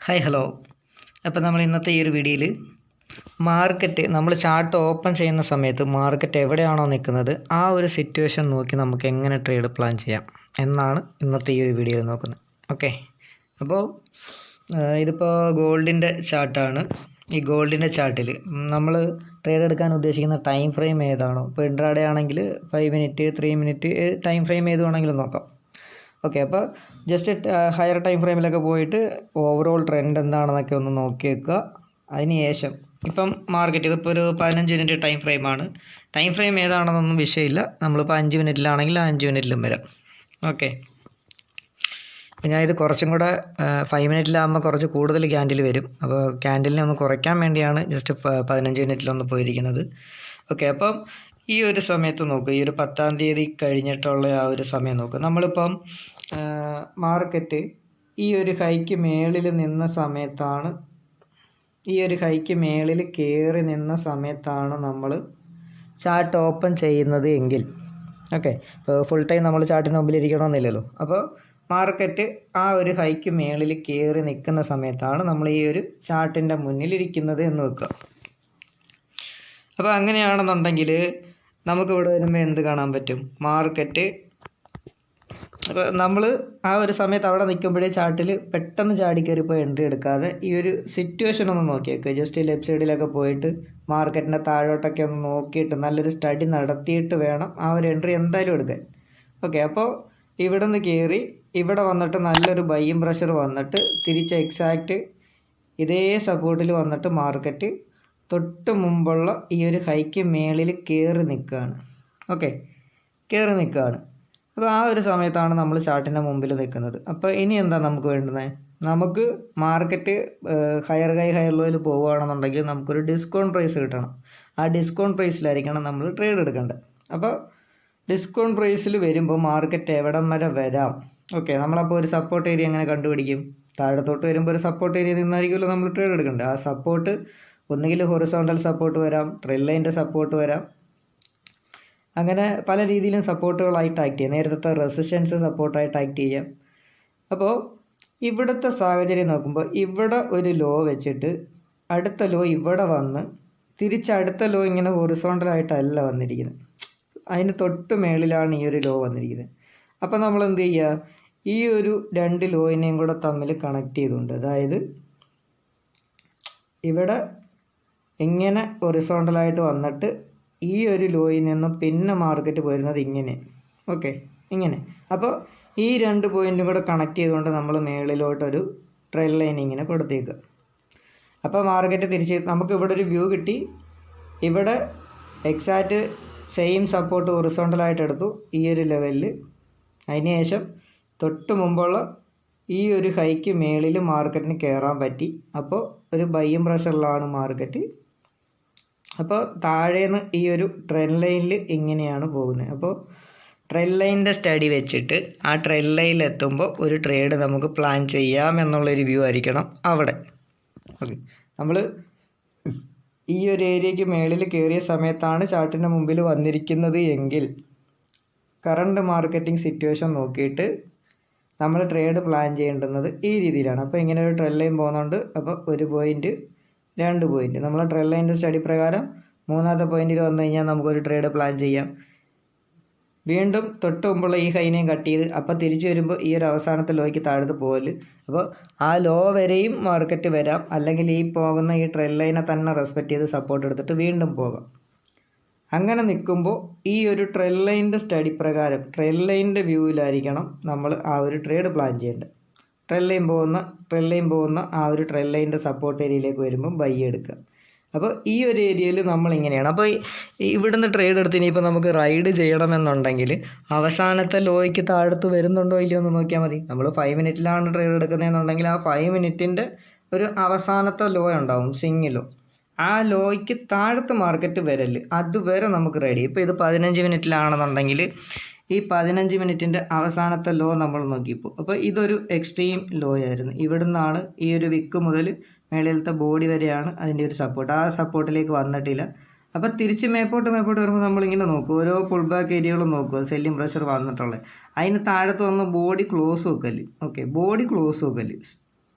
Hi hello. അപ്പോൾ നമ്മൾ ഇന്നത്തെ ഈ ഒരു വീഡിയോയിൽ മാർക്കറ്റ് നമ്മൾ ചാർട്ട് ഓപ്പൺ ചെയ്യുന്ന സമയത്ത് മാർക്കറ്റ് എവിടെയാണോ നിൽക്കുന്നത് ആ ഒരു സിറ്റുവേഷൻ നോക്കി നമുക്ക് എങ്ങനെ ട്രേഡ് പ്ലാൻ ചെയ്യാം എന്നാണ് ഇന്നത്തെ ഈ ഒരു വീഡിയോയിൽ നോക്കുന്നത്. ഓക്കെ, അപ്പോൾ ഇതിപ്പോൾ ഗോൾഡിൻ്റെ ചാർട്ടാണ്. ഈ ഗോൾഡിൻ്റെ ചാർട്ടിൽ നമ്മൾ ട്രേഡ് എടുക്കാൻ ഉദ്ദേശിക്കുന്ന ടൈം ഫ്രെയിം ഏതാണോ, ഇപ്പോൾ ഇൻട്രാഡേ ആണെങ്കിൽ 5 മിനിറ്റ് 3 മിനിറ്റ് ടൈം ഫ്രെയിം ഏത് വേണമെങ്കിലും നോക്കാം. ഓക്കെ, അപ്പോൾ ജസ്റ്റ് ഹയർ ടൈം ഫ്രെയിമിലൊക്കെ പോയിട്ട് ഓവറോൾ ട്രെൻഡ് എന്താണെന്നൊക്കെ ഒന്ന് നോക്കി വെക്കുക. അതിന് ശേഷം ഇപ്പം മാർക്കറ്റ് ഇതിപ്പോൾ ഒരു 15 മിനിറ്റ് ടൈം ഫ്രെയിമാണ്. ടൈം ഫ്രെയിം ഏതാണെന്നൊന്നും വിഷയമില്ല, നമ്മളിപ്പോൾ 5 മിനിറ്റിലാണെങ്കിൽ 5 മിനിറ്റിലും വരാം. ഓക്കെ, അപ്പോൾ ഞാൻ ഇത് കുറച്ചും കൂടെ 5 മിനിറ്റിലാകുമ്പോൾ കുറച്ച് കൂടുതൽ ക്യാൻഡിൽ വരും. അപ്പോൾ ക്യാൻഡിലിനെ ഒന്ന് കുറയ്ക്കാൻ വേണ്ടിയാണ് ജസ്റ്റ് 15 മിനിറ്റിലൊന്ന് പോയിരിക്കുന്നത്. ഓക്കെ, അപ്പം ഈ ഒരു സമയത്ത് നോക്കുക, ഈ ഒരു 10-ാം തീയതി കഴിഞ്ഞിട്ടുള്ള ആ ഒരു സമയം നോക്കുക. നമ്മളിപ്പം മാർക്കറ്റ് ഈ ഒരു ഹൈക്ക് മേളിൽ നിന്ന സമയത്താണ്, ഈ ഒരു ഹൈക്ക് മേളിൽ കയറി നിന്ന സമയത്താണ് നമ്മൾ ചാർട്ട് ഓപ്പൺ ചെയ്യുന്നത് എങ്കിൽ, ഓക്കെ, ഇപ്പോൾ ഫുൾ ടൈം നമ്മൾ ചാർട്ടിന് മുമ്പിൽ ഇരിക്കണമെന്നില്ലല്ലോ. അപ്പോൾ മാർക്കറ്റ് ആ ഒരു ഹൈക്ക് മേളിൽ കയറി നിൽക്കുന്ന സമയത്താണ് നമ്മൾ ഈ ഒരു ചാർട്ടിൻ്റെ മുന്നിൽ ഇരിക്കുന്നത് എന്ന് വെക്കുക. അപ്പോൾ അങ്ങനെയാണെന്നുണ്ടെങ്കിൽ നമുക്കിവിടെ വരുമ്പോൾ എന്ത് കാണാൻ പറ്റും? മാർക്കറ്റ് അപ്പോൾ നമ്മൾ ആ ഒരു സമയത്ത് അവിടെ നിൽക്കുമ്പോഴേ ചാർട്ടിൽ പെട്ടെന്ന് ചാടിക്കയറിപ്പോൾ എൻട്രി എടുക്കാതെ ഈ ഒരു സിറ്റുവേഷൻ ഒന്ന് നോക്കിയേക്കുക. ജസ്റ്റ് ലെഫ്റ്റ് സൈഡിലൊക്കെ പോയിട്ട് മാർക്കറ്റിൻ്റെ താഴോട്ടൊക്കെ ഒന്ന് നോക്കിയിട്ട് നല്ലൊരു സ്റ്റഡി നടത്തിയിട്ട് വേണം ആ ഒരു എൻട്രി എന്തായാലും എടുക്കാൻ. ഓക്കെ, അപ്പോൾ ഇവിടെ നിന്ന് കയറി ഇവിടെ വന്നിട്ട് നല്ലൊരു ബൈയും പ്രഷർ വന്നിട്ട് തിരിച്ച് എക്സാക്റ്റ് ഇതേ സപ്പോർട്ടിൽ വന്നിട്ട് മാർക്കറ്റ് തൊട്ട് മുമ്പുള്ള ഈ ഒരു ഹൈക്ക് മേളിൽ കയറി നിൽക്കുകയാണ്. ഓക്കെ, കയറി നിൽക്കുകയാണ്. അപ്പോൾ ആ ഒരു സമയത്താണ് നമ്മൾ ചാർട്ടിൻ്റെ മുമ്പിൽ നിൽക്കുന്നത്. അപ്പോൾ ഇനി എന്താ നമുക്ക് വേണ്ടുന്നത്? നമുക്ക് മാർക്കറ്റ് ഹയർ ലോയിൽ പോവുകയാണെന്നുണ്ടെങ്കിൽ നമുക്കൊരു ഡിസ്കൗണ്ട് പ്രൈസ് കിട്ടണം. ആ ഡിസ്കൗണ്ട് പ്രൈസിലായിരിക്കണം നമ്മൾ ട്രേഡ് എടുക്കേണ്ടത്. അപ്പോൾ ഡിസ്കൗണ്ട് പ്രൈസിൽ വരുമ്പോൾ മാർക്കറ്റ് എവിടം വരെ വരാം? ഓക്കെ, നമ്മളപ്പോൾ ഒരു സപ്പോർട്ട് ഏരിയ എങ്ങനെ കണ്ടുപിടിക്കും? താഴത്തോട്ട് വരുമ്പോൾ ഒരു സപ്പോർട്ട് ഏരിയ നിന്നായിരിക്കുമല്ലോ നമ്മൾ ട്രേഡ് എടുക്കേണ്ടത്. ആ സപ്പോർട്ട് ഒന്നുകിൽ ഹൊറിസോണ്ടൽ സപ്പോർട്ട് വരാം, ട്രെൻഡ് ലൈൻ്റെ സപ്പോർട്ട് വരാം, അങ്ങനെ പല രീതിയിലും സപ്പോർട്ടുകളായിട്ട് ആക്ട് ചെയ്യാം. നേരത്തെ റെസിസ്റ്റൻസ് സപ്പോർട്ടായിട്ട് ആക്ട് ചെയ്യാം. അപ്പോൾ ഇവിടുത്തെ സാഹചര്യം നോക്കുമ്പോൾ ഇവിടെ ഒരു ലോ വെച്ചിട്ട് അടുത്ത ലോ ഇവിടെ വന്ന് തിരിച്ച് അടുത്ത ലോ ഇങ്ങനെ ഹൊറിസോണ്ടലായിട്ടല്ല വന്നിരിക്കുന്നത്, അതിന് തൊട്ട് മേളിലാണ് ഈ ഒരു ലോ വന്നിരിക്കുന്നത്. അപ്പോൾ നമ്മൾ എന്ത് ചെയ്യുക? ഈ ഒരു 2 ലോയിനെയും കൂടെ തമ്മിൽ കണക്ട് ചെയ്തുകൊണ്ട്, അതായത് ഇവിടെ ഇങ്ങനെ ഹൊറിസോണ്ടലായിട്ട് വന്നിട്ട് ഈ ഒരു ലോയിൽ നിന്നും പിന്നെ മാർക്കറ്റ് പോരുന്നത് ഇങ്ങനെ. ഓക്കെ, ഇങ്ങനെ. അപ്പോൾ ഈ 2 പോയിൻറ്റും കൂടെ കണക്ട് ചെയ്തുകൊണ്ട് നമ്മൾ മേളിലോട്ടൊരു ട്രെൻഡ് ലൈൻ ഇങ്ങനെ കൊടുത്തേക്കുക. അപ്പോൾ മാർക്കറ്റ് തിരിച്ച് നമുക്ക് ഇവിടെ ഒരു വ്യൂ കിട്ടി. ഇവിടെ എക്സാക്റ്റ് സെയിം സപ്പോർട്ട് ഹൊറിസോണ്ടലായിട്ട് എടുത്തു ഈ ഒരു ലെവലിൽ. അതിനുശേഷം തൊട്ട് മുമ്പുള്ള ഈ ഒരു ഹൈക്ക് മേളിൽ മാർക്കറ്റിന് കയറാൻ പറ്റി. അപ്പോൾ ഒരു ബൈയും പ്രഷറിലാണ് മാർക്കറ്റ്. അപ്പോൾ താഴേന്ന് ഈ ഒരു ട്രെൻഡ് ലൈനിൽ ഇങ്ങനെയാണ് പോകുന്നത്. അപ്പോൾ ട്രെൻഡ് ലൈനിൻ്റെ സ്റ്റഡി വെച്ചിട്ട് ആ ട്രെൻഡ് ലൈനിൽ എത്തുമ്പോൾ ഒരു ട്രേഡ് നമുക്ക് പ്ലാൻ ചെയ്യാം എന്നുള്ളൊരു വ്യൂ ആയിരിക്കണം അവിടെ. ഓക്കെ, നമ്മൾ ഈ ഒരു ഏരിയയ്ക്ക് മേളിൽ കയറിയ സമയത്താണ് ചാർട്ടിൻ്റെ മുമ്പിൽ വന്നിരിക്കുന്നത് എങ്കിൽ കറണ്ട് മാർക്കറ്റിംഗ് സിറ്റുവേഷൻ നോക്കിയിട്ട് നമ്മൾ ട്രേഡ് പ്ലാൻ ചെയ്യേണ്ടുന്നത് ഈ രീതിയിലാണ്. അപ്പോൾ ഇങ്ങനെ ഒരു ട്രെൻഡ് ലൈൻ പോകുന്നുണ്ട്. അപ്പോൾ 1 പോയിൻറ്റ് 2 പോയിൻറ്റ് നമ്മൾ ട്രെൻഡ് ലൈനിൻ്റെ സ്റ്റഡി പ്രകാരം 3-ാമത്തെ പോയിൻറ്റിൽ വന്നു കഴിഞ്ഞാൽ നമുക്കൊരു ട്രേഡ് പ്ലാൻ ചെയ്യാം. വീണ്ടും തൊട്ട് മുമ്പുള്ള ഈ ഹൈനെയും കട്ട് ചെയ്ത് അപ്പോൾ തിരിച്ചു വരുമ്പോൾ ഈ ഒരു അവസാനത്തെ ലോയ്ക്ക് താഴത്ത് പോകല്. അപ്പോൾ ആ ലോ വരെയും മാർക്കറ്റ് വരാം, അല്ലെങ്കിൽ ഈ പോകുന്ന ഈ ട്രെൻഡ് ലൈനെ തന്നെ റെസ്പെക്റ്റ് ചെയ്ത് സപ്പോർട്ട് എടുത്തിട്ട് വീണ്ടും പോകാം. അങ്ങനെ നിൽക്കുമ്പോൾ ഈ ഒരു ട്രെൻഡ് ലൈനിൻ്റെ സ്റ്റഡി പ്രകാരം ട്രെൻഡ് ലൈനിൻ്റെ വ്യൂവിലായിരിക്കണം നമ്മൾ ആ ഒരു ട്രേഡ് പ്ലാൻ ചെയ്യേണ്ടത്. ട്രെൻഡ് ലൈൻ പോകുന്ന ആ ഒരു ട്രെൻഡ് ലൈനിൻ്റെ സപ്പോർട്ട് ഏരിയയിലേക്ക് വരുമ്പം ബൈ എടുക്കുക. അപ്പോൾ ഈ ഒരു ഏരിയയിൽ നമ്മളിങ്ങനെയാണ്. അപ്പോൾ ഇവിടുന്ന് ട്രേഡ് എടുത്ത് ഇനിയിപ്പോൾ നമുക്ക് റൈഡ് ചെയ്യണമെന്നുണ്ടെങ്കിൽ അവസാനത്തെ ലോയ്ക്ക് താഴത്ത് വരുന്നുണ്ടോ ഇല്ലയോ എന്ന് നോക്കിയാൽ മതി. നമ്മൾ 5 മിനിറ്റിലാണ് ട്രേഡ് എടുക്കുന്നതെന്നുണ്ടെങ്കിൽ ആ 5 മിനിറ്റിൻ്റെ ഒരു അവസാനത്തെ ലോ ഉണ്ടാവും, സ്വിങ് ലോ. ആ ലോയ്ക്ക് താഴത്ത് മാർക്കറ്റ് വരല്, അതുവരെ നമുക്ക് റെഡി. ഇപ്പോൾ ഇത് 15 മിനിറ്റിലാണെന്നുണ്ടെങ്കിൽ ഈ 15 മിനിറ്റിൻ്റെ അവസാനത്തെ ലോ നമ്മൾ നോക്കിയപ്പോൾ, അപ്പോൾ ഇതൊരു എക്സ്ട്രീം ലോ ആയിരുന്നു. ഇവിടുന്നാണ് ഈ ഒരു വിക്ക് മുതൽ മേളിലത്തെ ബോഡി വരെയാണ് അതിൻ്റെ ഒരു സപ്പോർട്ട്. ആ സപ്പോർട്ടിലേക്ക് വന്നിട്ടില്ല. അപ്പോൾ തിരിച്ച് മേപ്പോട്ട് വരുമ്പോൾ നമ്മളിങ്ങനെ നോക്കും, ഓരോ പുൾ ബാക്ക് ഏരിയകളും നോക്കുക, സെല്ലിംഗ് പ്രഷർ വന്നിട്ടുള്ളത്. അതിന് താഴത്ത് വന്ന് ബോഡി ക്ലോസ് വെക്കല്. ഓക്കെ, ബോഡി ക്ലോസ് വെക്കല്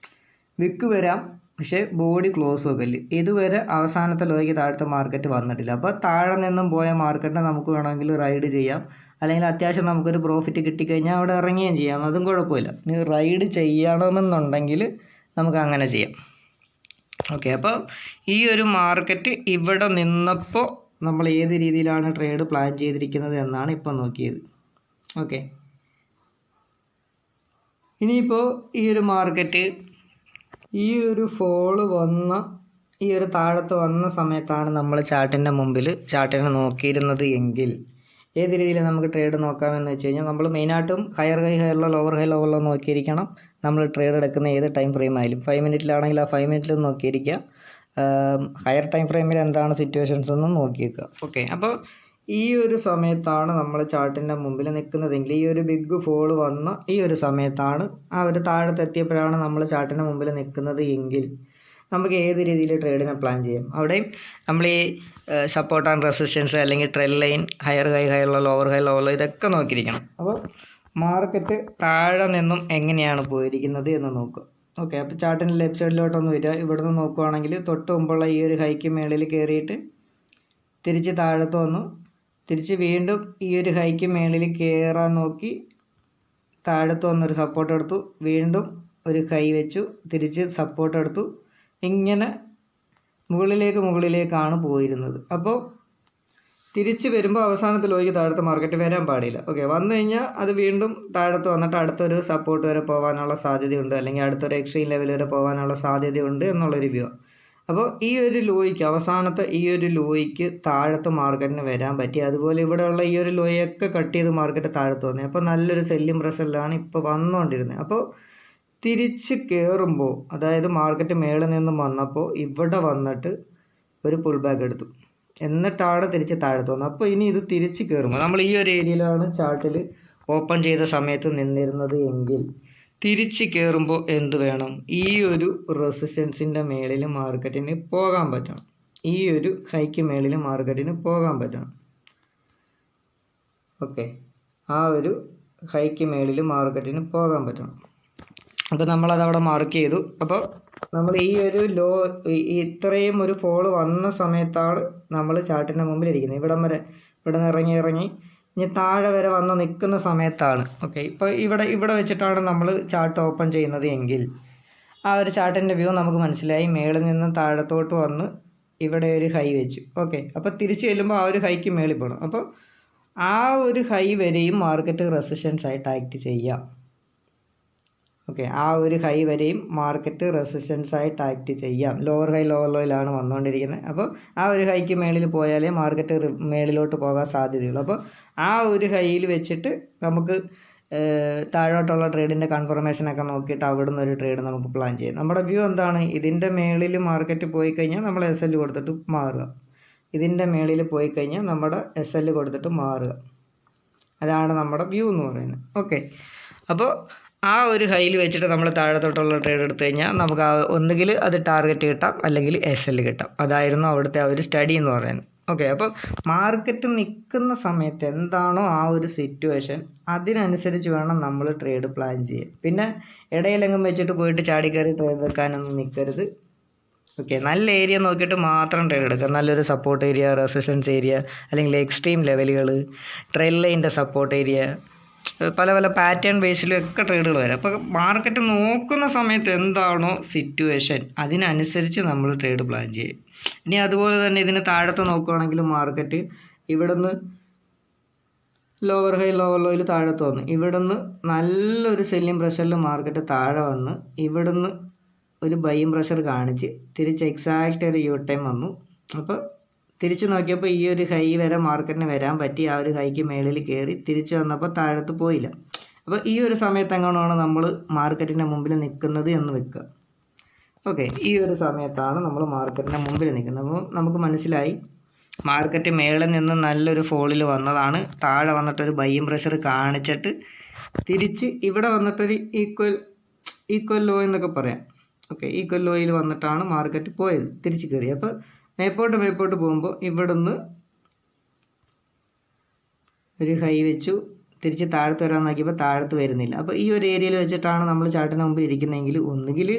വിക്ക് വരാം, പക്ഷേ ബോഡി ക്ലോസ് വെക്കല് ഇതുവരെ അവസാനത്തെ ലോയ്ക്ക് താഴത്തെ മാർക്കറ്റ് വന്നിട്ടില്ല. അപ്പോൾ താഴെ നിന്നും പോയ മാർക്കറ്റിനെ നമുക്ക് വേണമെങ്കിൽ റൈഡ് ചെയ്യാം, അല്ലെങ്കിൽ അത്യാവശ്യം നമുക്കൊരു പ്രോഫിറ്റ് കിട്ടിക്കഴിഞ്ഞാൽ അവിടെ ഇറങ്ങുകയും ചെയ്യാം, അതും കുഴപ്പമില്ല. നീ റൈഡ് ചെയ്യണമെന്നുണ്ടെങ്കിൽ നമുക്ക് അങ്ങനെ ചെയ്യാം. ഓക്കെ, അപ്പോൾ ഈ ഒരു മാർക്കറ്റ് ഇവിടെ നിന്നപ്പോൾ നമ്മൾ ഏത് രീതിയിലാണ് ട്രേഡ് പ്ലാൻ ചെയ്തിരിക്കുന്നത് എന്നാണ് ഇപ്പോൾ നോക്കിയത്. ഓക്കെ, ഇനിയിപ്പോൾ ഈ ഒരു മാർക്കറ്റ് ഈ ഒരു ഫോള് വന്ന ഈ ഒരു താഴത്ത് വന്ന സമയത്താണ് നമ്മൾ ചാർട്ടിൻ്റെ മുമ്പിൽ ചാർട്ടിനെ നോക്കിയിരുന്നത് എങ്കിൽ ഏത് രീതിയിൽ നമുക്ക് ട്രേഡ് നോക്കാമെന്ന് വെച്ച് കഴിഞ്ഞാൽ നമ്മൾ മെയിനായിട്ടും ഹയർ ഹൈയിലോ ലോവർ ഹൈയിലോ നോക്കിയിരിക്കണം. നമ്മൾ ട്രേഡ് എടുക്കുന്ന ഏത് ടൈം ഫ്രെയിം ആയാലും 5 മിനിറ്റിലാണെങ്കിൽ ആ 5 മിനിറ്റിൽ നോക്കിയിരിക്കുക. ഹയർ ടൈം ഫ്രെയിമിൽ എന്താണ് സിറ്റുവേഷൻസ് എന്നും നോക്കിയേക്കുക. ഓക്കെ, അപ്പോൾ ഈ ഒരു സമയത്താണ് നമ്മൾ ചാർട്ടിൻ്റെ മുമ്പിൽ നിൽക്കുന്നതെങ്കിൽ ഈ ഒരു ബിഗ് ഫോൾ വന്ന ഈ ഒരു സമയത്താണ് ആ ഒരു താഴത്തെത്തിയപ്പോഴാണ് നമ്മൾ ചാർട്ടിൻ്റെ മുമ്പിൽ നിൽക്കുന്നത് എങ്കിൽ നമുക്ക് ഏത് രീതിയിൽ ട്രേഡിനെ പ്ലാൻ ചെയ്യാം. അവിടെയും നമ്മൾ ഈ സപ്പോർട്ട് ആൻഡ് റെസിസ്റ്റൻസ് അല്ലെങ്കിൽ ട്രെൻഡ് ലൈൻ, ഹയർ ഹൈയിലോ ലോവർ ഹൈയിലോ ഇതൊക്കെ നോക്കിയിരിക്കണം. അപ്പോൾ മാർക്കറ്റ് താഴെ നിന്നും എങ്ങനെയാണ് പോയിരിക്കുന്നത് എന്ന് നോക്കുക. ഓക്കെ, അപ്പോൾ ചാർട്ടിൻ്റെ ലെഫ്റ്റ് സൈഡിലോട്ടൊന്ന് വരിക. ഇവിടെ നിന്ന് നോക്കുകയാണെങ്കിൽ തൊട്ട് മുമ്പുള്ള ഈ ഒരു ഹൈക്ക് മേളിൽ കയറിയിട്ട് തിരിച്ച് താഴത്ത് വന്നു, തിരിച്ച് വീണ്ടും ഈ ഒരു ഹൈക്ക് മേളിൽ കയറാൻ നോക്കി, താഴത്ത് വന്നൊരു സപ്പോർട്ട് എടുത്തു, വീണ്ടും ഒരു കൈ വെച്ചു, തിരിച്ച് സപ്പോർട്ട് എടുത്തു, ഇങ്ങനെ മുകളിലേക്കാണ് പോയിരുന്നത്. അപ്പോൾ തിരിച്ച് വരുമ്പോൾ അവസാനത്തെ ലോയ്ക്ക് താഴത്തെ മാർക്കറ്റ് വരാൻ പാടില്ല. ഓക്കെ, വന്നു കഴിഞ്ഞാൽ അത് വീണ്ടും താഴത്ത് വന്നിട്ട് അടുത്തൊരു സപ്പോർട്ട് വരെ പോകാനുള്ള സാധ്യതയുണ്ട്, അല്ലെങ്കിൽ അടുത്തൊരു എക്സ്ട്രീം ലെവൽ വരെ പോകാനുള്ള സാധ്യതയുണ്ട് എന്നുള്ളൊരു വ്യൂ. അപ്പോൾ ഈ ഒരു ലോയ്ക്ക് അവസാനത്തെ ഈ ഒരു ലോയ്ക്ക് താഴത്തെ മാർക്കറ്റിന് വരാൻ പറ്റി. അതുപോലെ ഇവിടെയുള്ള ഈ ഒരു ലോയൊക്കെ കട്ട് ചെയ്ത് മാർക്കറ്റ് താഴത്ത് വന്നത്. അപ്പോൾ നല്ലൊരു സെല്ലിംഗ് പ്രഷറിലാണ് ഇപ്പോൾ വന്നുകൊണ്ടിരുന്നത്. അപ്പോൾ തിരിച്ച് കയറുമ്പോൾ, അതായത് മാർക്കറ്റ് മേളിൽ നിന്നും വന്നപ്പോൾ ഇവിടെ വന്നിട്ട് ഒരു പുൾ ബാക്ക് എടുത്തു, എന്നിട്ടാണ് തിരിച്ച് താഴത്ത് വന്നത്. അപ്പോൾ ഇനി ഇത് തിരിച്ച് കയറുമ്പോൾ നമ്മൾ ഈ ഒരു ഏരിയയിലാണ് ചാർട്ടിൽ ഓപ്പൺ ചെയ്ത സമയത്ത് നിന്നിരുന്നത് എങ്കിൽ തിരിച്ച് കയറുമ്പോൾ എന്ത് വേണം? ഈ ഒരു റെസിസ്റ്റൻസിൻ്റെ മേളിൽ മാർക്കറ്റിന് പോകാൻ പറ്റണം, ഈ ഒരു ഹൈക്ക് മേളിൽ മാർക്കറ്റിന് പോകാൻ പറ്റണം. ഓക്കെ, ആ ഒരു ഹൈക്ക് മേളിൽ മാർക്കറ്റിന് പോകാൻ പറ്റണം. അപ്പോൾ നമ്മളതവിടെ മാർക്ക് ചെയ്തു. അപ്പോൾ നമ്മൾ ഈ ഒരു ലോ ഇത്രയും ഒരു ഫോള് വന്ന സമയത്താണ് നമ്മൾ ചാർട്ടിൻ്റെ മുമ്പിലിരിക്കുന്നത്. ഇവിടം വരെ ഇവിടെ നിന്ന് ഇറങ്ങി ഇനി താഴെ വരെ വന്ന് നിൽക്കുന്ന സമയത്താണ്. ഓക്കെ, ഇപ്പോൾ ഇവിടെ വെച്ചിട്ടാണ് നമ്മൾ ചാർട്ട് ഓപ്പൺ ചെയ്യുന്നത് എങ്കിൽ ആ ഒരു ചാർട്ടിൻ്റെ വ്യൂ നമുക്ക് മനസ്സിലായി. മേളിൽ നിന്ന് താഴത്തോട്ട് വന്ന് ഇവിടെ ഒരു ഹൈ വെച്ചു. ഓക്കെ, അപ്പോൾ തിരിച്ച് ചെല്ലുമ്പോൾ ആ ഒരു ഹൈക്ക് മേളിൽ പോകണം. അപ്പോൾ ആ ഒരു ഹൈ വരെയും മാർക്കറ്റ് റെസിസ്റ്റൻസ് ആയിട്ട് ആക്ട് ചെയ്യാം. ഓക്കെ, ആ ഒരു ഹൈ വരെയും മാർക്കറ്റ് റെസിസ്റ്റൻസ് ആയിട്ട് ആക്ട് ചെയ്യാം. ലോവർ ഹൈ ലോവർ ലോയിലാണ് വന്നുകൊണ്ടിരിക്കുന്നത്. അപ്പോൾ ആ ഒരു ഹൈക്ക് മേളിൽ പോയാലേ മാർക്കറ്റ് മേളിലോട്ട് പോകാൻ സാധ്യതയുള്ളൂ. അപ്പോൾ ആ ഒരു ഹൈയിൽ വെച്ചിട്ട് നമുക്ക് താഴോട്ടുള്ള ട്രേഡിൻ്റെ കൺഫർമേഷനൊക്കെ നോക്കിയിട്ട് അവിടുന്ന് ഒരു ട്രേഡ് നമുക്ക് പ്ലാൻ ചെയ്യാം. നമ്മുടെ വ്യൂ എന്താണ്? ഇതിൻ്റെ മേളിൽ മാർക്കറ്റ് പോയി കഴിഞ്ഞാൽ നമ്മൾ SL കൊടുത്തിട്ട് മാറുക, ഇതിൻ്റെ മേളിൽ പോയി കഴിഞ്ഞാൽ നമ്മുടെ SL കൊടുത്തിട്ട് മാറുക. അതാണ് നമ്മുടെ വ്യൂ എന്ന് പറയുന്നത്. ഓക്കെ, അപ്പോൾ ആ ഒരു ഹൈയിൽ വെച്ചിട്ട് നമ്മൾ താഴത്തോട്ടുള്ള ട്രേഡ് എടുത്തു കഴിഞ്ഞാൽ നമുക്ക് ഒന്നുകിൽ അത് ടാർഗറ്റ് കിട്ടാം, അല്ലെങ്കിൽ SL കിട്ടാം. അതായിരുന്നു അവിടുത്തെ ആ ഒരു സ്റ്റഡി എന്ന് പറയുന്നത്. ഓക്കെ, അപ്പോൾ മാർക്കറ്റ് നിൽക്കുന്ന സമയത്ത് എന്താണോ ആ ഒരു സിറ്റുവേഷൻ, അതിനനുസരിച്ച് വേണം നമ്മൾ ട്രേഡ് പ്ലാൻ ചെയ്യാൻ. പിന്നെ ഇടയിലെങ്ങും വെച്ചിട്ട് പോയിട്ട് ചാടിക്കയറി ട്രേഡ് എടുക്കാനൊന്നും നിൽക്കരുത്. ഓക്കെ, നല്ല ഏരിയ നോക്കിയിട്ട് മാത്രം ട്രേഡ് എടുക്കുക. നല്ലൊരു സപ്പോർട്ട് ഏരിയ, റെസിസ്റ്റൻസ് ഏരിയ, അല്ലെങ്കിൽ എക്സ്ട്രീം ലെവലുകൾ, ട്രെൻഡ് ലൈൻ്റെ സപ്പോർട്ട് ഏരിയ, പല പാറ്റേൺ ബേസിലും ഒക്കെ ട്രേഡുകൾ വരാം. അപ്പോൾ മാർക്കറ്റ് നോക്കുന്ന സമയത്ത് എന്താണോ സിറ്റുവേഷൻ, അതിനനുസരിച്ച് നമ്മൾ ട്രേഡ് പ്ലാൻ ചെയ്യും. ഇനി അതുപോലെ തന്നെ ഇതിന് താഴത്ത് നോക്കുകയാണെങ്കിലും മാർക്കറ്റ് ഇവിടുന്ന് ലോവർ ഹൈ ലോവർ ലോയിൽ താഴത്ത് വന്നു, ഇവിടുന്ന് നല്ലൊരു സെല്ലിംഗ് പ്രഷറിൽ മാർക്കറ്റ് താഴെ വന്ന് ഇവിടുന്ന് ഒരു ബൈയിങ് പ്രഷർ കാണിച്ച് തിരിച്ച് എക്സാക്റ്റ് ഒരു യു ടൈം വന്നു. അപ്പോൾ തിരിച്ച് നോക്കിയപ്പോൾ ഈ ഒരു ഹൈ വരെ മാർക്കറ്റിന് വരാൻ പറ്റി. ആ ഒരു ഹൈക്ക് മേളിൽ കയറി തിരിച്ച് വന്നപ്പോൾ താഴത്ത് പോയില്ല. അപ്പോൾ ഈ ഒരു സമയത്ത് എങ്ങനെയാണ് നമ്മൾ മാർക്കറ്റിൻ്റെ മുമ്പിൽ നിൽക്കുന്നത് എന്ന് വെക്കുക. ഓക്കെ, ഈ ഒരു സമയത്താണ് നമ്മൾ മാർക്കറ്റിൻ്റെ മുമ്പിൽ നിൽക്കുന്നത്. അപ്പോൾ നമുക്ക് മനസ്സിലായി മാർക്കറ്റ് മേളിൽ നിന്ന് നല്ലൊരു ഫോളിൽ വന്നതാണ്, താഴെ വന്നിട്ടൊരു ബൈയിങ് പ്രഷർ കാണിച്ചിട്ട് തിരിച്ച് ഇവിടെ വന്നിട്ടൊരു ഈക്വൽ ലോ എന്നൊക്കെ പറയാം. ഓക്കെ, ഈക്വൽ ലോയിൽ വന്നിട്ടാണ് മാർക്കറ്റ് പോയത്, തിരിച്ച് കയറി. അപ്പോൾ മേപ്പോട്ട് പോകുമ്പോൾ ഇവിടുന്ന് ഒരു ഹൈ വെച്ചു, തിരിച്ച് താഴത്ത് വരാൻ നോക്കിയപ്പോൾ താഴത്ത് വരുന്നില്ല. അപ്പോൾ ഈ ഒരു ഏരിയയിൽ വെച്ചിട്ടാണ് നമ്മൾ ചാർട്ടിന് മുമ്പിൽ ഇരിക്കുന്നതെങ്കിൽ ഒന്നുകിൽ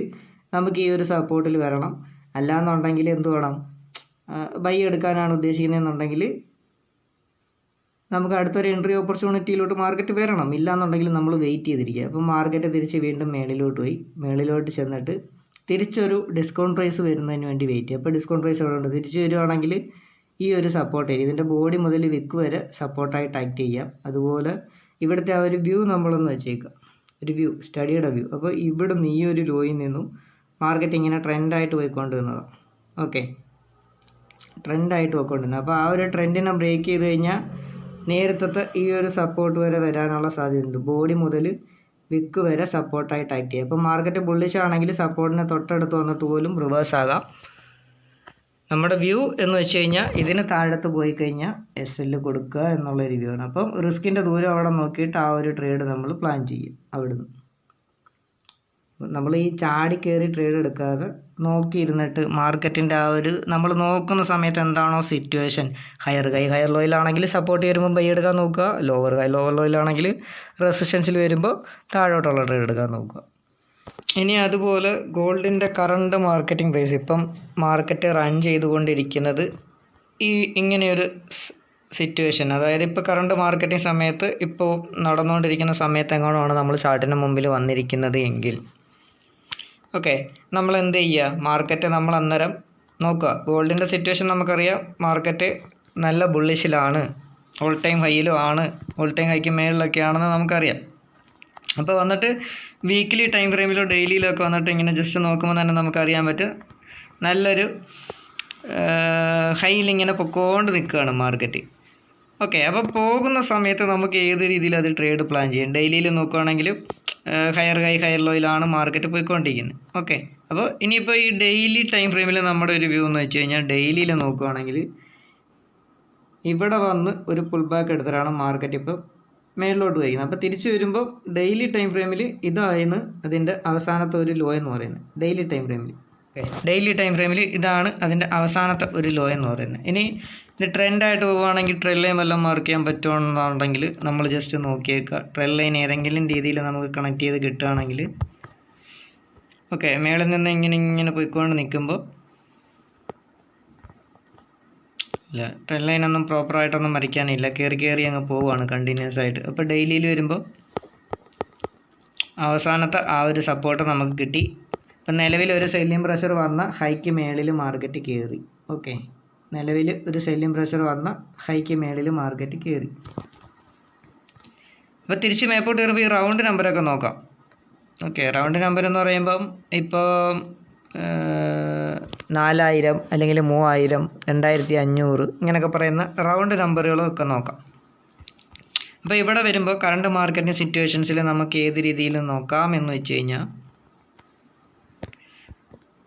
നമുക്ക് ഈ ഒരു സപ്പോർട്ടിൽ വരണം. അല്ലാന്നുണ്ടെങ്കിൽ എന്ത് വേണം, ബൈ എടുക്കാനാണ് ഉദ്ദേശിക്കുന്നതെന്നുണ്ടെങ്കിൽ നമുക്ക് അടുത്തൊരു എൻട്രി ഓപ്പർച്യൂണിറ്റിയിലോട്ട് മാർക്കറ്റ് വരണം. ഇല്ലയെന്നുണ്ടെങ്കിൽ നമ്മൾ വെയിറ്റ് ചെയ്തിരിക്കുക. അപ്പോൾ മാർക്കറ്റ് തിരിച്ച് വീണ്ടും മേളിലോട്ട് പോയി, മേളിലോട്ട് ചെന്നിട്ട് തിരിച്ചൊരു ഡിസ്കൗണ്ട് പ്രൈസ് വരുന്നതിന് വേണ്ടി വെയിറ്റ് ചെയ്യുക. അപ്പോൾ ഡിസ്കൗണ്ട് പ്രൈസ് എവിടെ ഉണ്ട്, തിരിച്ച് വരുവാണെങ്കിൽ ഈ ഒരു സപ്പോർട്ട് ഏരിയ, ഇതിൻ്റെ ബോഡി മുതൽ വിക്ക് വരെ സപ്പോർട്ടായിട്ട് ആക്ട് ചെയ്യാം. അതുപോലെ ഇവിടുത്തെ ആ ഒരു വ്യൂ നമ്മളൊന്ന് വെച്ചേക്കുക, ഒരു വ്യൂ, സ്റ്റഡിയുടെ വ്യൂ. അപ്പോൾ ഇവിടുന്ന് ഈ ഒരു ലോയിൽ നിന്നും മാർക്കറ്റ് ഇങ്ങനെ ട്രെൻഡായിട്ട് പോയിക്കൊണ്ടിരുന്നതാണ്. ഓക്കെ, ട്രെൻഡായിട്ട് പോയിക്കൊണ്ടിരുന്നത്. അപ്പോൾ ആ ഒരു ട്രെൻഡിനെ ബ്രേക്ക് ചെയ്ത് കഴിഞ്ഞാൽ നേരത്തെ ഈ ഒരു സപ്പോർട്ട് വരെ വരാനുള്ള സാധ്യതയുണ്ട്. ബോഡി മുതൽ വിക്ക് വരെ സപ്പോർട്ടായിട്ട് ആക്ട് ചെയ്യുക. അപ്പോൾ മാർക്കറ്റ് ബുള്ളിഷ് ആണെങ്കിൽ സപ്പോർട്ടിനെ തൊട്ടടുത്ത് വന്നിട്ട് പോലും റിവേഴ്സ് ആകാം. നമ്മുടെ വ്യൂ എന്ന് വെച്ച് കഴിഞ്ഞാൽ ഇതിന് താഴത്ത് പോയി കഴിഞ്ഞാൽ SL കൊടുക്കുക എന്നുള്ളൊരു വ്യൂ ആണ്. അപ്പം റിസ്കിൻ്റെ ദൂരം അവിടെ നോക്കിയിട്ട് ആ ഒരു ട്രേഡ് നമ്മൾ പ്ലാൻ ചെയ്യും. അവിടുന്ന് നമ്മൾ ഈ ചാടി കയറി ട്രേഡ് എടുക്കാതെ നോക്കിയിരുന്നിട്ട് മാർക്കറ്റിൻ്റെ ആ ഒരു നമ്മൾ നോക്കുന്ന സമയത്ത് എന്താണോ സിറ്റുവേഷൻ, ഹയർ ലോയിലാണെങ്കിൽ സപ്പോർട്ട് വരുമ്പോൾ ബൈ എടുക്കാൻ നോക്കുക, ലോവർ ലോയിലാണെങ്കിൽ റെസിസ്റ്റൻസിൽ വരുമ്പോൾ താഴോട്ടുള്ള ട്രേഡ് എടുക്കാൻ നോക്കുക. ഇനി അതുപോലെ ഗോൾഡിൻ്റെ കറണ്ട് മാർക്കറ്റിംഗ് പ്രൈസ്, ഇപ്പം മാർക്കറ്റ് റൺ ചെയ്തുകൊണ്ടിരിക്കുന്നത് ഇങ്ങനെയൊരു സിറ്റുവേഷൻ, അതായത് ഇപ്പോൾ കറണ്ട് മാർക്കറ്റിംഗ് സമയത്ത് ഇപ്പോൾ നടന്നുകൊണ്ടിരിക്കുന്ന സമയത്ത് എങ്ങനെയാണ് നമ്മൾ ചാർട്ടിന് മുമ്പിൽ വന്നിരിക്കുന്നത് എങ്കിൽ ഓക്കെ, നമ്മൾ എന്ത് ചെയ്യുക, മാർക്കറ്റ് നമ്മൾ അന്നേരം നോക്കുക. ഗോൾഡിൻ്റെ സിറ്റുവേഷൻ നമുക്കറിയാം, മാർക്കറ്റ് നല്ല ബുള്ളിഷിലാണ്, ഓൾ ടൈം ഹൈയിലും ആണ്, ഓൾ ടൈം ഹൈക്ക് മേളിലൊക്കെ ആണെന്ന് നമുക്കറിയാം. അപ്പോൾ വന്നിട്ട് വീക്ക്ലി ടൈം ഫ്രെയിമിലോ ഡെയിലിയിലോ ഒക്കെ വന്നിട്ട് ഇങ്ങനെ ജസ്റ്റ് നോക്കുമ്പോൾ തന്നെ നമുക്കറിയാൻ പറ്റും നല്ലൊരു ഹൈയിലിങ്ങനെ പൊക്കോണ്ട് നിൽക്കുകയാണ് മാർക്കറ്റ്. ഓക്കെ, അപ്പോൾ പോകുന്ന സമയത്ത് നമുക്ക് ഏത് രീതിയിൽ അത് ട്രേഡ് പ്ലാൻ ചെയ്യും. ഡെയിലിയിൽ നോക്കുകയാണെങ്കിൽ ഹയർ ലോയിലാണ് മാർക്കറ്റ് പോയിക്കൊണ്ടിരിക്കുന്നത്. ഓക്കെ, അപ്പോൾ ഇനിയിപ്പോൾ ഈ ഡെയിലി ടൈം ഫ്രെയിമിൽ നമ്മുടെ ഒരു വ്യൂ എന്ന് വെച്ച് കഴിഞ്ഞാൽ ഡെയിലിയിൽ നോക്കുകയാണെങ്കിൽ ഇവിടെ വന്ന് ഒരു പുൾ ബാക്ക് എടുത്തിട്ടാണ് മാർക്കറ്റ് ഇപ്പോൾ മേളിലോട്ട് പോയിരിക്കുന്നത്. അപ്പോൾ തിരിച്ചു വരുമ്പോൾ ഡെയിലി ടൈം ഫ്രെയിമിൽ ഇതായിരുന്നു അതിൻ്റെ അവസാനത്തെ ഒരു ലോ എന്ന് പറയുന്നത്. ഡെയിലി ടൈം ഫ്രെയിമിൽ ഇതാണ് അതിൻ്റെ അവസാനത്തെ ഒരു ലോ എന്ന് പറയുന്നത്. ഇനി ഇത് ട്രെൻഡായിട്ട് പോവുകയാണെങ്കിൽ ട്രെൻഡ് ലൈൻ വല്ലതും മാർക്ക് ചെയ്യാൻ പറ്റുമെന്നുണ്ടെങ്കിൽ നമ്മൾ ജസ്റ്റ് നോക്കിയേക്കുക. ട്രെൻഡ് ലൈൻ ഏതെങ്കിലും രീതിയിൽ നമുക്ക് കണക്ട് ചെയ്ത് കിട്ടുകയാണെങ്കിൽ ഓക്കെ, മേളിൽ നിന്ന് ഇങ്ങനെ പോയിക്കൊണ്ട് നിൽക്കുമ്പോൾ ഇല്ല, ട്രെൻഡ് ലൈനൊന്നും പ്രോപ്പറായിട്ടൊന്നും വരയ്ക്കാനില്ല, കയറി അങ്ങ് പോവുകയാണ് കണ്ടിന്യൂസ് ആയിട്ട്. അപ്പോൾ ഡെയിലിയിൽ വരുമ്പോൾ അവസാനത്തെ ആ ഒരു സപ്പോർട്ട് നമുക്ക് കിട്ടി. ഇപ്പം നിലവിൽ ഒരു സെല്ലിംഗ് പ്രഷർ വന്ന ഹൈക്ക് മേളിൽ മാർക്കറ്റ് കയറി. ഓക്കെ, നിലവിൽ ഒരു സെല്ലിംഗ് പ്രഷർ വന്ന ഹൈക്ക് മേളിൽ മാർക്കറ്റ് കയറി. അപ്പോൾ തിരിച്ച് മേപ്പോട്ട് കയറുമ്പോൾ ഈ റൗണ്ട് നമ്പറൊക്കെ നോക്കാം. ഓക്കെ, റൗണ്ട് നമ്പർ എന്ന് പറയുമ്പം ഇപ്പോൾ 4000 അല്ലെങ്കിൽ 3000, 2500 ഇങ്ങനെയൊക്കെ പറയുന്ന റൗണ്ട് നമ്പറുകളൊക്കെ നോക്കാം. അപ്പോൾ ഇവിടെ വരുമ്പോൾ കറണ്ട് മാർക്കറ്റിംഗ് സിറ്റുവേഷൻസിൽ നമുക്ക് ഏത് രീതിയിൽ നോക്കാം എന്ന് വെച്ച് കഴിഞ്ഞാൽ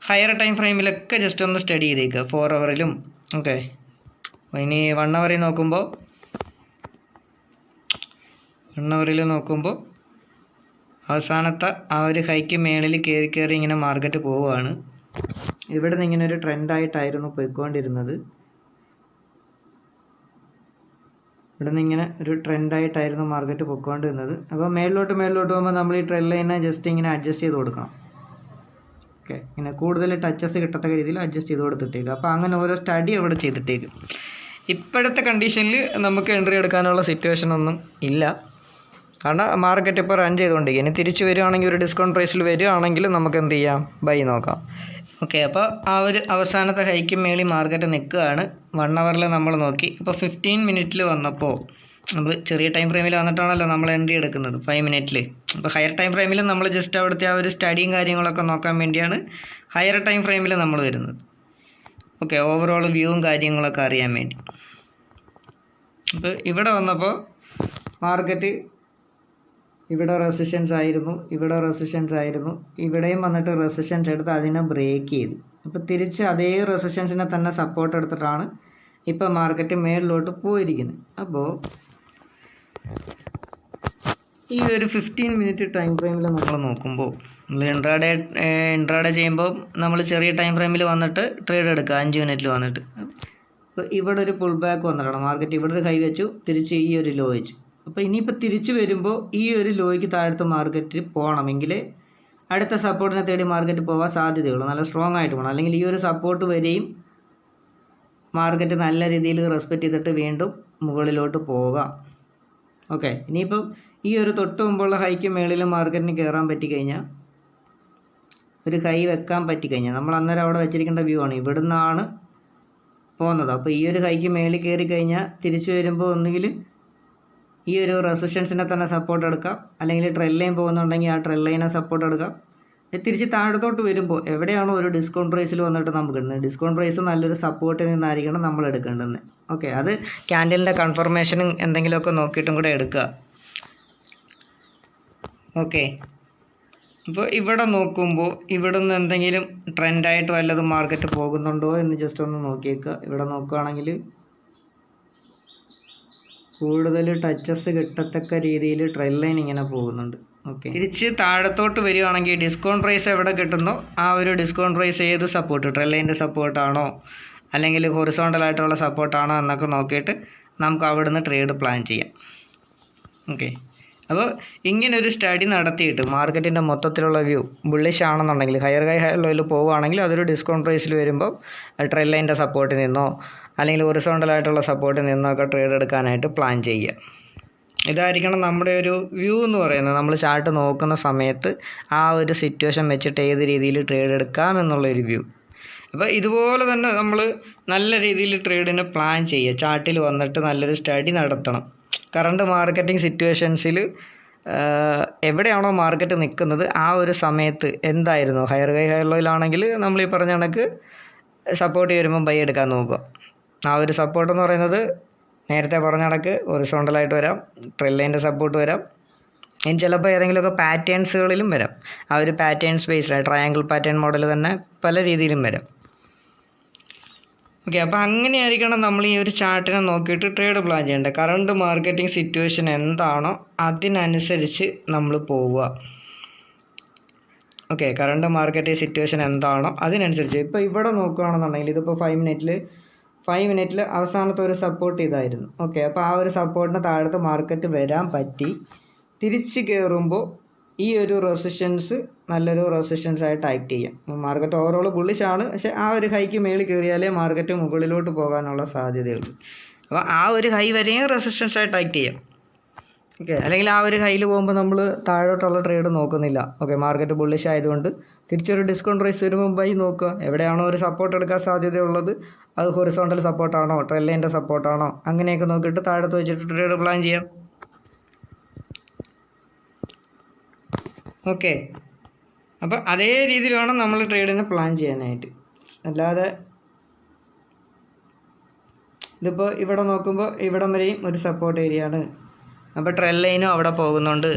ഹയർ ടൈം ഫ്രെയിമിലൊക്കെ ജസ്റ്റ് ഒന്ന് സ്റ്റഡി ചെയ്തേക്കുക, 4 ഹവറിലും. ഓക്കെ, ഇനി 1 ഹവറിൽ നോക്കുമ്പോൾ 1 ഹവറിൽ നോക്കുമ്പോൾ അവസാനത്തെ ആ ഒരു ഹൈക്ക് മേളിൽ കയറി ഇങ്ങനെ മാർക്കറ്റ് പോവുകയാണ്. ഇവിടെ നിന്ന് ഇങ്ങനെ ഒരു ട്രെൻഡായിട്ടായിരുന്നു പോയിക്കൊണ്ടിരുന്നത്. മാർക്കറ്റ് പോയിക്കൊണ്ടിരുന്നത്. അപ്പോൾ മേളിലോട്ട് പോകുമ്പോൾ നമ്മൾ ഈ ട്രെൻഡ് ലൈനെ ജസ്റ്റ് ഇങ്ങനെ അഡ്ജസ്റ്റ് ചെയ്ത് കൊടുക്കണം. ഓക്കെ, ഇങ്ങനെ കൂടുതൽ ടച്ചസ് കിട്ടത്തക്ക രീതിയിൽ അഡ്ജസ്റ്റ് ചെയ്ത് കൊടുത്തിട്ടേക്ക്. അപ്പോൾ അങ്ങനെ ഓരോ സ്റ്റഡി അവിടെ ചെയ്തിട്ടേക്ക്. ഇപ്പോഴത്തെ കണ്ടീഷനിൽ നമുക്ക് എൻട്രി എടുക്കാനുള്ള സിറ്റുവേഷൻ ഒന്നും ഇല്ല, കാരണം മാർക്കറ്റ് ഇപ്പോൾ റൺ ചെയ്തുകൊണ്ടിരിക്കുക. ഇനി തിരിച്ച് വരികയാണെങ്കിൽ ഒരു ഡിസ്കൗണ്ട് പ്രൈസിൽ വരികയാണെങ്കിൽ നമുക്ക് എന്ത് ചെയ്യാം, ബൈ നോക്കാം. ഓക്കെ, അപ്പോൾ ആ ഒരു അവസാനത്തെ ഹൈക്ക് മേളിൽ മാർക്കറ്റ് നിൽക്കുകയാണ്. 1 ഹവറിൽ നമ്മൾ നോക്കി. അപ്പോൾ 15 മിനിറ്റിൽ വന്നപ്പോൾ നമ്മൾ ചെറിയ ടൈം ഫ്രെയിമിൽ വന്നിട്ടാണല്ലോ നമ്മൾ എൻട്രി എടുക്കുന്നത്, 5 മിനിറ്റിൽ. അപ്പോൾ ഹയർ ടൈം ഫ്രെയിമിൽ നമ്മൾ ജസ്റ്റ് അവിടുത്തെ ആ ഒരു സ്റ്റഡിയും കാര്യങ്ങളൊക്കെ നോക്കാൻ വേണ്ടിയാണ് ഹയർ ടൈം ഫ്രെയിമിൽ നമ്മൾ വരുന്നത്. ഓക്കെ, ഓവറോൾ വ്യൂവും കാര്യങ്ങളൊക്കെ അറിയാൻ വേണ്ടി. അപ്പോൾ ഇവിടെ വന്നപ്പോൾ മാർക്കറ്റ് ഇവിടെ റെസിസ്റ്റൻസ് ആയിരുന്നു, ഇവിടെയും വന്നിട്ട് റെസിസ്റ്റൻസ് എടുത്ത് അതിനെ ബ്രേക്ക് ചെയ്തു. അപ്പോൾ തിരിച്ച് അതേ റെസിസ്റ്റൻസിനെ തന്നെ സപ്പോർട്ട് എടുത്തിട്ടാണ് ഇപ്പോൾ മാർക്കറ്റ് മേളിലോട്ട് പോയിരിക്കുന്നത്. അപ്പോൾ ഈ ഒരു 15 മിനിറ്റ് ടൈം ഫ്രെയിമിൽ നമ്മൾ നോക്കുമ്പോൾ നമ്മൾ ഇൻട്രാഡേ ചെയ്യുമ്പോൾ നമ്മൾ ചെറിയ ടൈം ഫ്രെയിമിൽ വന്നിട്ട് ട്രേഡ് എടുക്കുക, 5 മിനിറ്റിൽ വന്നിട്ട്. അപ്പോൾ ഇവിടെ ഒരു പുൾ ബാക്ക് വന്നിട്ടാണ് മാർക്കറ്റ് ഇവിടെ ഒരു ഹൈ വെച്ചു, തിരിച്ച് ഈ ഒരു ലോ വെച്ചു. അപ്പോൾ ഇനിയിപ്പോൾ തിരിച്ച് വരുമ്പോൾ ഈ ഒരു ലോയ്ക്ക് താഴത്തെ മാർക്കറ്റ് പോകണമെങ്കിൽ അടുത്ത സപ്പോർട്ടിനെ തേടി മാർക്കറ്റ് പോകാൻ സാധ്യതയുള്ളൂ. നല്ല സ്ട്രോങ് ആയിട്ട് പോകണം. അല്ലെങ്കിൽ ഈ ഒരു സപ്പോർട്ട് വരെയും മാർക്കറ്റ് നല്ല രീതിയിൽ റെസ്പെക്റ്റ് ചെയ്തിട്ട് വീണ്ടും മുകളിലോട്ട് പോകാം. ഓക്കെ, ഇനിയിപ്പം ഈ ഒരു തൊട്ട് മുമ്പുള്ള ഹൈക്ക് മേളിൽ മാർക്കറ്റിന് കയറാൻ പറ്റിക്കഴിഞ്ഞാൽ, ഒരു കൈ വെക്കാൻ പറ്റിക്കഴിഞ്ഞാൽ, നമ്മൾ അന്നേരം അവിടെ വെച്ചിരിക്കേണ്ട വ്യൂ ആണ് ഇവിടുന്നാണ് പോകുന്നത്. അപ്പോൾ ഈ ഒരു ഹൈക്ക് മേളിൽ കയറി കഴിഞ്ഞാൽ തിരിച്ചു വരുമ്പോൾ ഒന്നുകിൽ ഈ ഒരു റെസിസ്റ്റൻസിനെ തന്നെ സപ്പോർട്ട് എടുക്കാം, അല്ലെങ്കിൽ ട്രെൽ ലൈൻ പോകുന്നുണ്ടെങ്കിൽ ആ ട്രെൽ ലൈനെ സപ്പോർട്ട് എടുക്കാം. തിരിച്ച് താഴത്തോട്ട് വരുമ്പോൾ എവിടെയാണോ ഒരു ഡിസ്കൗണ്ട് പ്രൈസിൽ വന്നിട്ട് നമുക്ക് ഇടുന്നത്, ഡിസ്കൗണ്ട് പ്രൈസ് നല്ലൊരു സപ്പോർട്ടിൽ നിന്നായിരിക്കണം നമ്മൾ എടുക്കേണ്ടത്. ഓക്കെ, അത് ക്യാൻഡലിൻ്റെ കൺഫർമേഷനും എന്തെങ്കിലുമൊക്കെ നോക്കിയിട്ടും കൂടെ എടുക്കുക. ഓക്കെ, അപ്പോൾ ഇവിടെ നോക്കുമ്പോൾ ഇവിടെ നിന്ന് എന്തെങ്കിലും ട്രെൻഡായിട്ട് വല്ലതും മാർക്കറ്റ് പോകുന്നുണ്ടോ എന്ന് ജസ്റ്റ് ഒന്ന് നോക്കിയേക്കുക. ഇവിടെ നോക്കുകയാണെങ്കിൽ കൂടുതൽ ടച്ചസ് കിട്ടത്തക്ക രീതിയിൽ ട്രെൻഡ് ലൈൻ ഇങ്ങനെ പോകുന്നുണ്ട്. ഓക്കെ, തിരിച്ച് താഴത്തോട്ട് വരികയാണെങ്കിൽ ഡിസ്കൗണ്ട് പ്രൈസ് എവിടെ കിട്ടുന്നോ ആ ഒരു ഡിസ്കൗണ്ട് പ്രൈസ് ഏത് സപ്പോർട്ട്, ട്രെൻഡ് ലൈൻ്റെ സപ്പോർട്ടാണോ അല്ലെങ്കിൽ ഹൊറിസോണ്ടലായിട്ടുള്ള സപ്പോർട്ടാണോ എന്നൊക്കെ നോക്കിയിട്ട് നമുക്ക് അവിടെ നിന്ന് ട്രേഡ് പ്ലാൻ ചെയ്യാം. ഓക്കെ, അപ്പോൾ ഇങ്ങനൊരു സ്റ്റഡി നടത്തിയിട്ട് മാർക്കറ്റിൻ്റെ മൊത്തത്തിലുള്ള വ്യൂ ബുള്ളിഷ് ആണെന്നുണ്ടെങ്കിൽ, ഹയർ ലോയിൽ പോവുകയാണെങ്കിൽ അതൊരു ഡിസ്കൗണ്ട് പ്രൈസിൽ വരുമ്പോൾ ട്രെൻഡ് ലൈൻ്റെ സപ്പോർട്ടിൽ നിന്നോ അല്ലെങ്കിൽ ഹൊറിസോണ്ടലായിട്ടുള്ള സപ്പോർട്ടിൽ നിന്നോ ഒക്കെ ട്രേഡ് എടുക്കാനായിട്ട് പ്ലാൻ ചെയ്യുക. ഇതായിരിക്കണം നമ്മുടെ ഒരു വ്യൂ എന്ന് പറയുന്നത്. നമ്മൾ ചാർട്ട് നോക്കുന്ന സമയത്ത് ആ ഒരു സിറ്റുവേഷൻ വെച്ചിട്ട് ഏത് രീതിയിൽ ട്രേഡ് എടുക്കാം എന്നുള്ളൊരു വ്യൂ. അപ്പോൾ ഇതുപോലെ തന്നെ നമ്മൾ നല്ല രീതിയിൽ ട്രേഡിന് പ്ലാൻ ചെയ്യുക. ചാർട്ടിൽ വന്നിട്ട് നല്ലൊരു സ്റ്റഡി നടത്തണം. കറണ്ട് മാർക്കറ്റിംഗ് സിറ്റുവേഷൻസിൽ എവിടെയാണോ മാർക്കറ്റ് നിൽക്കുന്നത് ആ ഒരു സമയത്ത് എന്തായിരുന്നു, ഹയർ ലോയിലാണെങ്കിൽ നമ്മൾ ഈ പറഞ്ഞ കണക്ക് സപ്പോർട്ട് വരുമ്പം ബൈ എടുക്കാൻ നോക്കുക. ആ ഒരു സപ്പോർട്ട് എന്ന് പറയുന്നത് നേരത്തെ പറഞ്ഞ കണക്ക് ഹൊറിസോണ്ടലായിട്ട് വരാം, ട്രെൻഡ് ലൈൻ്റെ സപ്പോർട്ട് വരാം, ഇനി ചിലപ്പോൾ ഏതെങ്കിലുമൊക്കെ പാറ്റേൺസുകളിലും വരാം. ആ ഒരു patterns based triangle pattern model തന്നെ പല രീതിയിലും വരാം. ഓക്കെ, അപ്പോൾ അങ്ങനെയായിരിക്കണം നമ്മൾ ഈ ഒരു ചാർട്ടിനെ നോക്കിയിട്ട് ട്രേഡ് പ്ലാൻ ചെയ്യേണ്ടത്. കറണ്ട് മാർക്കറ്റിംഗ് സിറ്റുവേഷൻ എന്താണോ അതിനനുസരിച്ച് നമ്മൾ പോവുക. ഓക്കെ, കറണ്ട് മാർക്കറ്റിംഗ് സിറ്റുവേഷൻ എന്താണോ അതിനനുസരിച്ച്. ഇപ്പോൾ ഇവിടെ നോക്കുകയാണെന്നുണ്ടെങ്കിൽ ഇതിപ്പോൾ 5 മിനിറ്റിൽ അവസാനത്തെ ഒരു സപ്പോർട്ട് ഇതായിരുന്നു. ഓക്കെ, അപ്പോൾ ആ ഒരു സപ്പോർട്ടിന് താഴത്ത് മാർക്കറ്റ് വരാൻ പറ്റി. തിരിച്ച് കയറുമ്പോൾ ഈ ഒരു റെസിസ്റ്റൻസ് നല്ലൊരു റെസിസ്റ്റൻസ് ആയിട്ട് ആക്ട് ചെയ്യാം. മാർക്കറ്റ് ഓവറോൾ ബുള്ളിഷാണ്, പക്ഷേ ആ ഒരു ഹൈക്ക് മേളിൽ കയറിയാലേ മാർക്കറ്റ് മുകളിലോട്ട് പോകാനുള്ള സാധ്യതയുള്ളൂ. അപ്പോൾ ആ ഒരു ഹൈ വരെയും റെസിസ്റ്റൻസ് ആയിട്ട് ആക്ട് ചെയ്യാം. ഓക്കെ, അല്ലെങ്കിൽ ആ ഒരു ഹൈയിൽ പോകുമ്പോൾ നമ്മൾ താഴോട്ടുള്ള ട്രേഡ് നോക്കുന്നില്ല. ഓക്കെ, മാർക്കറ്റ് ബുള്ളിഷ് ആയതുകൊണ്ട് തിരിച്ചൊരു ഡിസ്കൗണ്ട് പ്രൈസ് വരുമ്പോൾ ബൈ നോക്കുക. എവിടെയാണോ ഒരു സപ്പോർട്ട് എടുക്കാൻ സാധ്യതയുള്ളത്, അത് ഹൊറിസോണ്ടൽ സപ്പോർട്ടാണോ ട്രെൻഡ് ലൈൻ്റെ സപ്പോർട്ടാണോ അങ്ങനെയൊക്കെ നോക്കിയിട്ട് താഴത്ത് വെച്ചിട്ട് ട്രേഡ് പ്ലാൻ ചെയ്യാം. ഓക്കെ, അപ്പോൾ അതേ രീതിയിൽ വേണം നമ്മൾ ട്രേഡിനെ പ്ലാൻ ചെയ്യാനായിട്ട്. അല്ലാതെ ഇതിപ്പോൾ ഇവിടെ നോക്കുമ്പോൾ ഇവിടം വരെയും ഒരു സപ്പോർട്ട് ഏരിയ ആണ്. അപ്പോൾ ട്രെൻഡ് ലൈനും അവിടെ പോകുന്നുണ്ട്.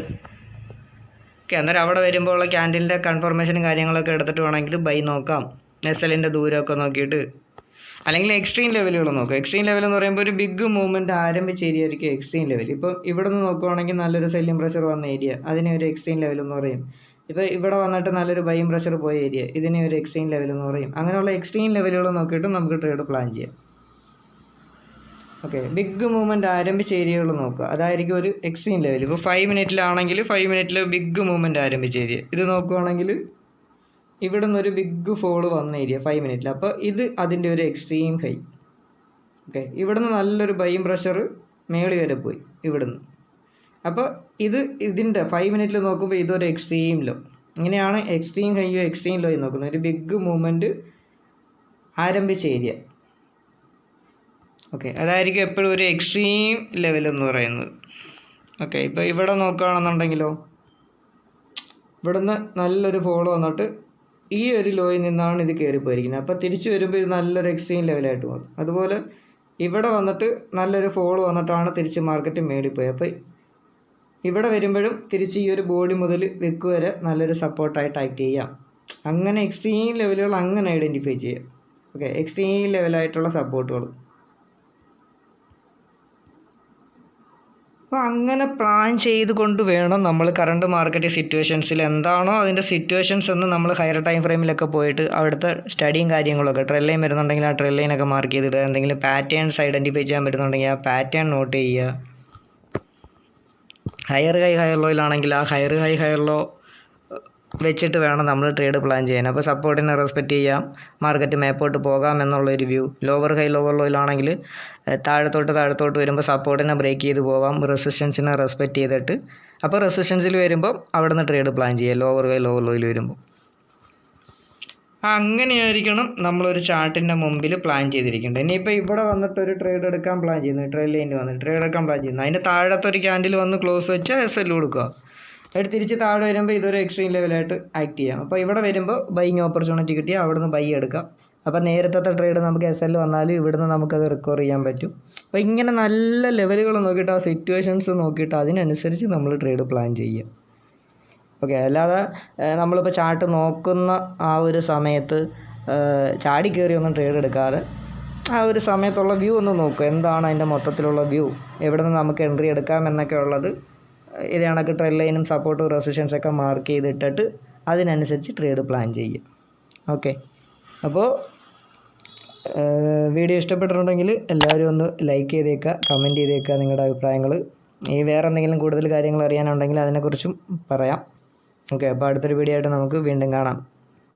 ഓക്കെ, അന്നേരം അവിടെ വരുമ്പോൾ ഉള്ള ക്യാൻഡിലിൻ്റെ കൺഫർമേഷനും കാര്യങ്ങളൊക്കെ എടുത്തിട്ട് വേണമെങ്കിൽ ബൈ നോക്കാം. എസ്എല്ലിൻ്റെ ദൂരമൊക്കെ നോക്കിയിട്ട്, അല്ലെങ്കിൽ എക്സ്ട്രീം ലെവലുകൾ നോക്കുക. എക്സ്ട്രീം ലെവൽ എന്ന് പറയുമ്പോൾ ഒരു ബിഗ് മൂവ്മെൻറ്റ് ആരംഭിച്ച ഏരിയ ആയിരിക്കും എക്സ്ട്രീം ലെവൽ. ഇപ്പോൾ ഇവിടെ നിന്ന് നോക്കുകയാണെങ്കിൽ നല്ലൊരു സെല്ലിംഗ് പ്രഷർ വന്ന ഏരിയ, അതിനെ ഒരു എക്സ്ട്രീം ലെവൽ എന്ന് പറയും. ഇപ്പോൾ ഇവിടെ വന്നിട്ട് നല്ലൊരു ബൈയിങ് പ്രഷർ പോയ ഏരിയ, ഇതിനെ ഒരു എക്സ്ട്രീം ലെവൽ എന്ന് പറയും. അങ്ങനെയുള്ള എക്സ്ട്രീം ലെവലുകൾ നോക്കിയിട്ട് നമുക്ക് ട്രേഡ് പ്ലാൻ ചെയ്യാം. ഓക്കെ, ബിഗ് മൂവ്മെൻറ്റ് ആരംഭിച്ച ഏരിയകൾ നോക്കുക, അതായിരിക്കും ഒരു എക്സ്ട്രീം ലെവൽ. ഇപ്പോൾ 5 മിനിറ്റിലാണെങ്കിൽ 5 മിനിറ്റിൽ ബിഗ് മൂവ്മെൻറ്റ് ആരംഭിച്ച ഏരിയ. ഇത് നോക്കുകയാണെങ്കിൽ ഇവിടെ നിന്നൊരു ബിഗ് ഫോള് വന്ന ഏരിയ 5 മിനിറ്റിൽ. അപ്പോൾ ഇത് അതിൻ്റെ ഒരു എക്സ്ട്രീം ഹൈ. ഓക്കെ, ഇവിടുന്ന് നല്ലൊരു ബൈയിങ് പ്രഷർ മേളി വരെ പോയി ഇവിടുന്ന്. അപ്പോൾ ഇതിൻ്റെ 5 മിനിറ്റിൽ നോക്കുമ്പോൾ ഇതൊരു എക്സ്ട്രീം ലോ. ഇങ്ങനെയാണ് എക്സ്ട്രീം ഹൈയോ എക്സ്ട്രീം ലോയും നോക്കുന്നത്. ഒരു ബിഗ് മൂവ്മെൻറ്റ് ആരംഭിച്ച ഏരിയ. ഓക്കെ, അതായിരിക്കും എപ്പോഴും ഒരു എക്സ്ട്രീം ലെവൽ എന്ന് പറയുന്നത്. ഓക്കെ, ഇപ്പോൾ ഇവിടെ നോക്കുകയാണെന്നുണ്ടെങ്കിലോ ഇവിടുന്ന് നല്ലൊരു ഫോളോ വന്നിട്ട് ഈ ഒരു ലോയിൽ നിന്നാണ് ഇത് കയറിപ്പോയിരിക്കുന്നത്. അപ്പോൾ തിരിച്ചു വരുമ്പോൾ ഇത് നല്ലൊരു എക്സ്ട്രീം ലെവലായിട്ട് മാറും. അതുപോലെ ഇവിടെ വന്നിട്ട് നല്ലൊരു ഫോളോ വന്നിട്ടാണ് തിരിച്ച് മാർക്കറ്റ് മേടിപ്പോയി. അപ്പോൾ ഇവിടെ വരുമ്പോഴും തിരിച്ച് ഈ ഒരു ബോഡി മുതൽ വിക്ക് വരെ നല്ലൊരു സപ്പോർട്ടായിട്ട് ആക്ട് ചെയ്യാം. അങ്ങനെ എക്സ്ട്രീം ലെവലുകൾ അങ്ങനെ ഐഡൻറ്റിഫൈ ചെയ്യാം. ഓക്കെ, എക്സ്ട്രീം ലെവലായിട്ടുള്ള സപ്പോർട്ടുകൾ. അപ്പോൾ അങ്ങനെ പ്ലാൻ ചെയ്തുകൊണ്ട് വേണം നമ്മൾ കറണ്ട് മാർക്കറ്റ് സിറ്റുവേഷൻസിൽ എന്താണോ അതിൻ്റെ സിറ്റുവേഷൻസ് എന്ന് നമ്മൾ ഹയർ ടൈം ഫ്രെയിമിലൊക്കെ പോയിട്ട് അവിടുത്തെ സ്റ്റഡിയും കാര്യങ്ങളൊക്കെ, ട്രെൻഡ് ലൈൻ വരുന്നുണ്ടെങ്കിൽ ആ ട്രെൻഡ് ലൈനൊക്കെ മാർക്ക് ചെയ്തിടുക. എന്തെങ്കിലും പാറ്റേൺസ് ഐഡൻറ്റിഫൈ ചെയ്യാൻ പറ്റുന്നുണ്ടെങ്കിൽ ആ പാറ്റേൺ നോട്ട് ചെയ്യുക. ഹയർ ലോയിലാണെങ്കിൽ ആ ഹയർ ലോ വെച്ചിട്ട് വേണം നമ്മൾ ട്രേഡ് പ്ലാൻ ചെയ്യാൻ. അപ്പോൾ സപ്പോർട്ടിനെ റെസ്പെക്റ്റ് ചെയ്യാം, മാർക്കറ്റ് മേപ്പോട്ട് പോകാം എന്നുള്ളൊരു വ്യൂ. ലോവർ ഹൈ ലോവർ ലോയിലാണെങ്കിൽ താഴത്തോട്ട് വരുമ്പോൾ സപ്പോർട്ടിനെ ബ്രേക്ക് ചെയ്ത് പോവാം, റെസിസ്റ്റൻസിനെ റെസ്പെക്റ്റ് ചെയ്തിട്ട്. അപ്പോൾ റെസിസ്റ്റൻസിൽ വരുമ്പോൾ അവിടെ നിന്ന് ട്രേഡ് പ്ലാൻ ചെയ്യുക ലോവർ ഹൈ ലോവർ ലോയിൽ വരുമ്പോൾ. അങ്ങനെയായിരിക്കണം നമ്മളൊരു ചാർട്ടിൻ്റെ മുമ്പിൽ പ്ലാൻ ചെയ്തിരിക്കേണ്ടത്. ഇനിയിപ്പോൾ ഇവിടെ വന്നിട്ട് ഒരു ട്രേഡ് എടുക്കാൻ പ്ലാൻ ചെയ്യുന്നു, ട്രെയിൽ ലൈനിൽ വന്നിട്ട് ട്രേഡ് എടുക്കാൻ പ്ലാൻ ചെയ്യുന്നു, അതിൻ്റെ താഴത്തൊരു ക്യാൻഡിൽ വന്ന് ക്ലോസ് വെച്ചാൽ SL കൊടുക്കുക. എന്നിട്ട് തിരിച്ച് താഴെ വരുമ്പോൾ ഇതൊരു എക്സ്ട്രീം ലെവലായിട്ട് ആക്ട് ചെയ്യാം. അപ്പോൾ ഇവിടെ വരുമ്പോൾ ബൈയിങ് ഓപ്പർച്യൂണിറ്റി കിട്ടിയാൽ അവിടെ നിന്ന് ബൈ എടുക്കാം. അപ്പോൾ നേരത്തെ ട്രേഡ് നമുക്ക് SL വന്നാലും ഇവിടുന്ന് നമുക്കത് റിക്കവർ ചെയ്യാൻ പറ്റും. അപ്പോൾ ഇങ്ങനെ നല്ല ലെവലുകൾ നോക്കിയിട്ട് ആ സിറ്റുവേഷൻസ് നോക്കിയിട്ട് അതിനനുസരിച്ച് നമ്മൾ ട്രേഡ് പ്ലാൻ ചെയ്യുക. ഓക്കെ, അല്ലാതെ നമ്മളിപ്പോൾ ചാർട്ട് നോക്കുന്ന ആ ഒരു സമയത്ത് ചാടി കയറിയൊന്നും ട്രേഡ് എടുക്കാതെ ആ ഒരു സമയത്തുള്ള വ്യൂ ഒന്ന് നോക്കുക. എന്താണ് അതിൻ്റെ മൊത്തത്തിലുള്ള വ്യൂ, എവിടെ നിന്ന് നമുക്ക് എൻട്രി എടുക്കാം എന്നൊക്കെ ഉള്ളത് ഇത് കണക്ക് ട്രെൻഡ് ലൈനും സപ്പോർട്ടും റെസിസ്റ്റൻസൊക്കെ മാർക്ക് ചെയ്തിട്ടിട്ട് അതിനനുസരിച്ച് ട്രേഡ് പ്ലാൻ ചെയ്യുക. ഓക്കെ, അപ്പോൾ വീഡിയോ ഇഷ്ടപ്പെട്ടിട്ടുണ്ടെങ്കിൽ എല്ലാവരും ഒന്ന് ലൈക്ക് ചെയ്തേക്കുക, കമൻറ്റ് ചെയ്തേക്കുക നിങ്ങളുടെ അഭിപ്രായങ്ങൾ. വേറെ എന്തെങ്കിലും കൂടുതൽ കാര്യങ്ങൾ അറിയാനുണ്ടെങ്കിൽ അതിനെക്കുറിച്ചും പറയാം. ഓക്കെ, അപ്പോൾ അടുത്തൊരു വീഡിയോ ആയിട്ട് നമുക്ക് വീണ്ടും കാണാം.